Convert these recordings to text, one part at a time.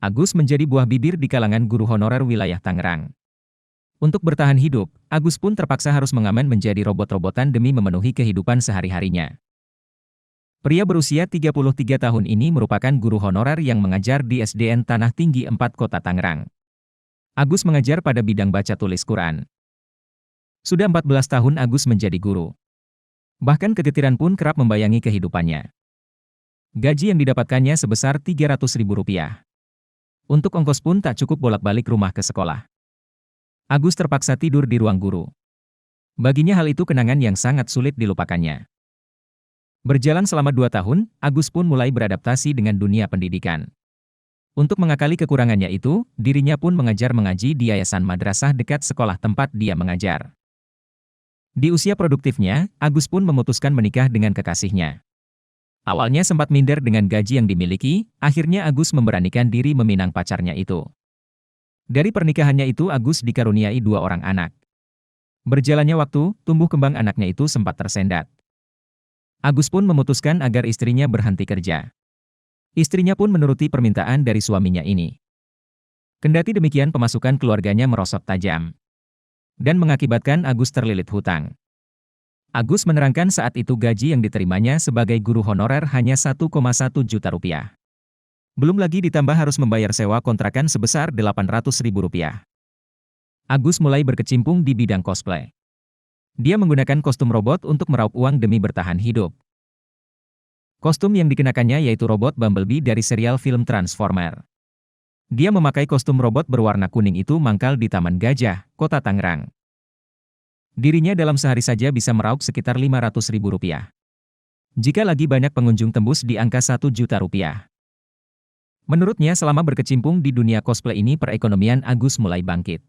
Agus menjadi buah bibir di kalangan guru honorer wilayah Tangerang. Untuk bertahan hidup, Agus pun terpaksa harus mengamen menjadi robot-robotan demi memenuhi kehidupan sehari-harinya. Pria berusia 33 tahun ini merupakan guru honorer yang mengajar di SDN Tanah Tinggi 4 Kota Tangerang. Agus mengajar pada bidang baca tulis Quran. Sudah 14 tahun Agus menjadi guru. Bahkan kegetiran pun kerap membayangi kehidupannya. Gaji yang didapatkannya sebesar Rp300.000. Untuk ongkos pun tak cukup bolak-balik rumah ke sekolah. Agus terpaksa tidur di ruang guru. Baginya hal itu kenangan yang sangat sulit dilupakannya. Berjalan selama 2 tahun, Agus pun mulai beradaptasi dengan dunia pendidikan. Untuk mengakali kekurangannya itu, dirinya pun mengajar mengaji di yayasan madrasah dekat sekolah tempat dia mengajar. Di usia produktifnya, Agus pun memutuskan menikah dengan kekasihnya. Awalnya sempat minder dengan gaji yang dimiliki, akhirnya Agus memberanikan diri meminang pacarnya itu. Dari pernikahannya itu Agus dikaruniai 2 orang anak. Berjalannya waktu, tumbuh kembang anaknya itu sempat tersendat. Agus pun memutuskan agar istrinya berhenti kerja. Istrinya pun menuruti permintaan dari suaminya ini. Kendati demikian pemasukan keluarganya merosot tajam. Dan mengakibatkan Agus terlilit hutang. Agus menerangkan saat itu gaji yang diterimanya sebagai guru honorer hanya Rp1,1 juta. Belum lagi ditambah harus membayar sewa kontrakan sebesar Rp800.000. Agus mulai berkecimpung di bidang cosplay. Dia menggunakan kostum robot untuk meraup uang demi bertahan hidup. Kostum yang dikenakannya yaitu robot Bumblebee dari serial film Transformer. Dia memakai kostum robot berwarna kuning itu mangkal di Taman Gajah, Kota Tangerang. Dirinya dalam sehari saja bisa meraup sekitar Rp500.000. Jika lagi banyak pengunjung tembus di angka Rp1 juta. Menurutnya selama berkecimpung di dunia cosplay ini perekonomian Agus mulai bangkit.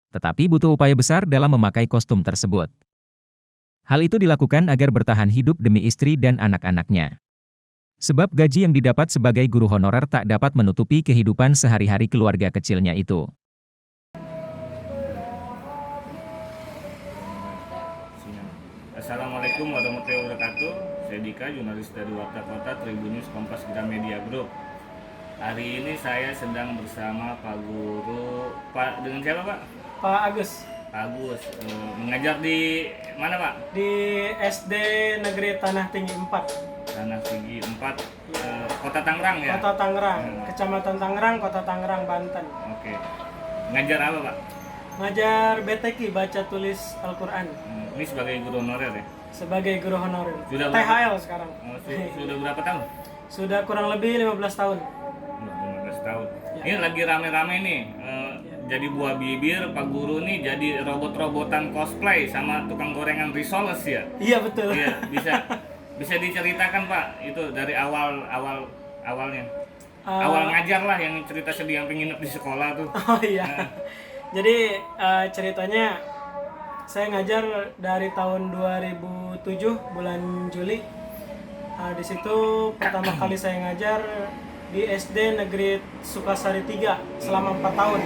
Tetapi butuh upaya besar dalam memakai kostum tersebut. Hal itu dilakukan agar bertahan hidup demi istri dan anak-anaknya. Sebab gaji yang didapat sebagai guru honorer tak dapat menutupi kehidupan sehari-hari keluarga kecilnya itu. Assalamualaikum warahmatullahi wabarakatuh. Saya Dika, jurnalis dari Warta Kota Tribun News Kompas Gramedia Group. Hari ini saya sedang bersama Pak Guru. Pak, dengan siapa Pak? Pak Agus. Pak Agus, mengajar di mana Pak? Di SD Negeri Tanah Tinggi 4. Tanah Tinggi 4, Kota Tangerang ya? Kota Tangerang, Kecamatan Tangerang, Kota Tangerang, Banten. Oke. Ngajar apa Pak? Ngajar BTQ, baca tulis Al-Quran. Ini sebagai guru honorer ya? Sebagai guru honorer. Sudah THL sekarang. Sudah berapa tahun? Sudah kurang lebih 15 tahun. 15 tahun. Ya. Ini lagi rame-rame nih. Jadi buah bibir Pak Guru nih jadi robot-robotan cosplay sama tukang gorengan risoles ya? Iya betul. Iya, bisa diceritakan Pak itu dari awalnya. Awal ngajar lah yang cerita sedih yang pengen nginep di sekolah tuh. Oh iya. Jadi ceritanya saya ngajar dari tahun 2007 bulan Juli. Di situ pertama kali saya ngajar di SD Negeri Sukasari 3 selama 4 tahun.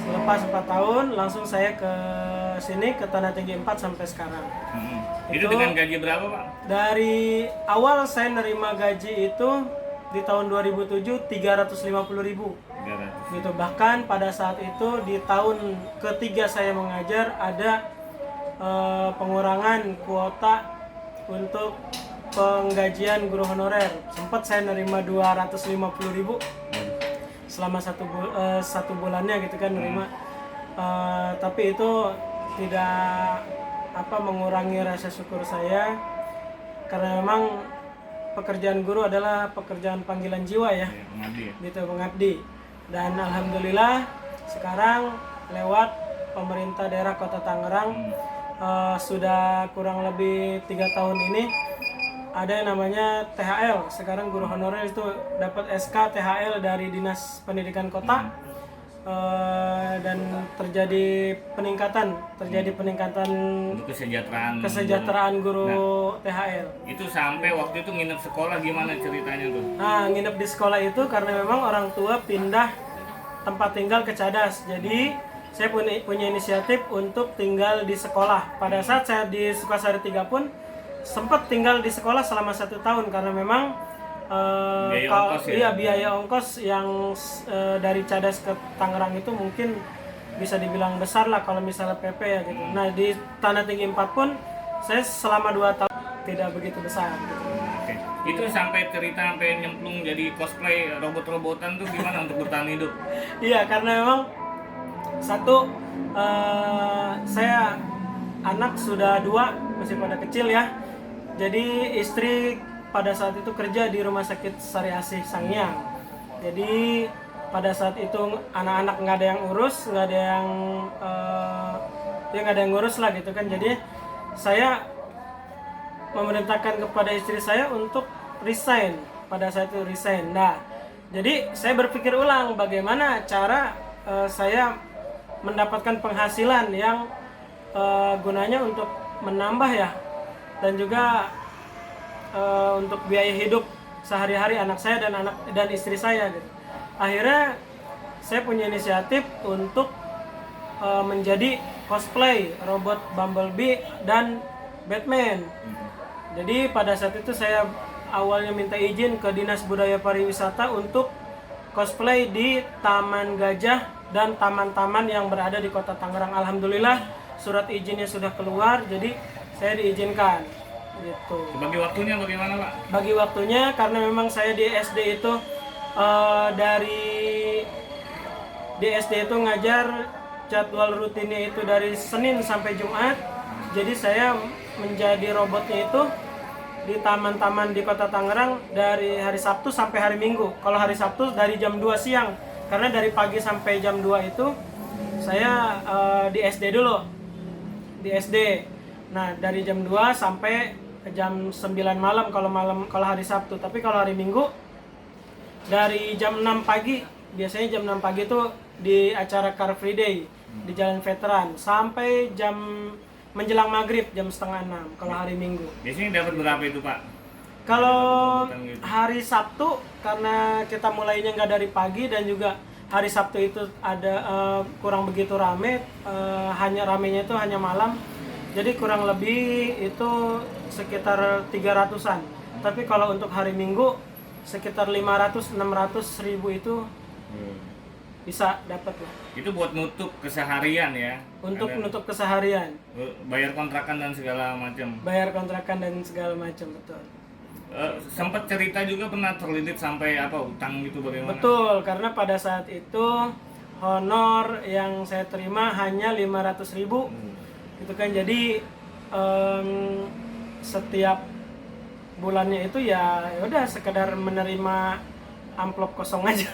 Selepas 4 tahun langsung saya ke sini ke Tanah Tinggi 4 sampai sekarang. Itu dengan gaji berapa Pak? Dari awal saya nerima gaji itu di tahun 2007 Rp350.000. Gitu. Bahkan pada saat itu di tahun ketiga saya mengajar ada pengurangan kuota untuk penggajian guru honorer. Sempat saya nerima Rp250.000 selama satu bulannya gitu kan nerima. Tapi itu tidak mengurangi rasa syukur saya karena memang pekerjaan guru adalah pekerjaan panggilan jiwa ya. Gitu, mengabdi. Dan alhamdulillah sekarang lewat pemerintah daerah Kota Tangerang sudah kurang lebih 3 tahun ini ada yang namanya THL. Sekarang guru honorer itu dapat SK THL dari Dinas Pendidikan Kota. Dan terjadi peningkatan untuk kesejahteraan guru THL. Itu sampai waktu itu nginep sekolah gimana ceritanya tuh? Nginep di sekolah itu karena memang orang tua pindah tempat tinggal ke Cadas. Jadi saya punya inisiatif untuk tinggal di sekolah. Pada saat saya di Sukasari 3 pun sempat tinggal di sekolah selama 1 tahun karena memang Biaya ongkos ya? Iya, biaya ongkos yang dari Cadas ke Tangerang itu mungkin bisa dibilang besar lah kalau misalnya PP ya gitu. Nah di Tanah Tinggi 4 pun saya selama 2 tahun tidak begitu besar gitu. Oke. Itu sampai cerita sampai nyemplung jadi cosplay robot-robotan tuh gimana untuk bertahan hidup? Iya, karena memang satu, saya anak sudah 2, masih pada kecil ya. Jadi istri pada saat itu kerja di Rumah Sakit Sari Asih Sangiang. Jadi pada saat itu anak-anak nggak ada yang urus, nggak ada yang ya nggak ada yang ngurus lah gitu kan. Jadi saya memerintahkan kepada istri saya untuk resign, pada saat itu resign. Nah, jadi saya berpikir ulang bagaimana cara saya mendapatkan penghasilan yang gunanya untuk menambah ya, dan juga untuk biaya hidup sehari-hari anak saya dan istri saya gitu. Akhirnya saya punya inisiatif untuk menjadi cosplay robot Bumblebee dan Batman. Jadi pada saat itu saya awalnya minta izin ke Dinas Budaya Pariwisata untuk cosplay di Taman Gajah dan taman-taman yang berada di Kota Tangerang. Alhamdulillah surat izinnya sudah keluar, jadi saya diizinkan gitu. Bagi waktunya bagaimana, Pak? Bagi waktunya karena memang saya di SD itu di SD itu ngajar jadwal rutinnya itu dari Senin sampai Jumat. Jadi saya menjadi robotnya itu di taman-taman di Kota Tangerang dari hari Sabtu sampai hari Minggu. Kalau hari Sabtu dari jam 2 siang, karena dari pagi sampai jam 2 itu saya di SD dulu. Di SD. Nah, dari jam 2 sampai jam 9 malam kalau hari Sabtu. Tapi kalau hari Minggu dari jam 6 pagi, biasanya jam 6 pagi itu di acara Car Free Day di Jalan Veteran sampai jam menjelang maghrib jam setengah 6 kalau hari Minggu. Biasanya dapat berapa itu, Pak? Kalau Gitu. hari Sabtu karena kita mulainya nggak dari pagi dan juga hari Sabtu itu ada kurang begitu rame, hanya ramenya itu hanya malam. Jadi kurang lebih itu sekitar 300-an. Tapi kalau untuk hari Minggu sekitar 500-600 ribu itu bisa dapat lah. Itu buat nutup keseharian ya? Untuk nutup keseharian. Bayar kontrakan dan segala macam. Bayar kontrakan dan segala macam, betul. Sempat cerita juga pernah terlilit sampai utang gitu bagaimana? Betul, karena pada saat itu honor yang saya terima hanya 500 ribu. Gitu kan, jadi setiap bulannya itu ya udah sekedar menerima amplop kosong aja.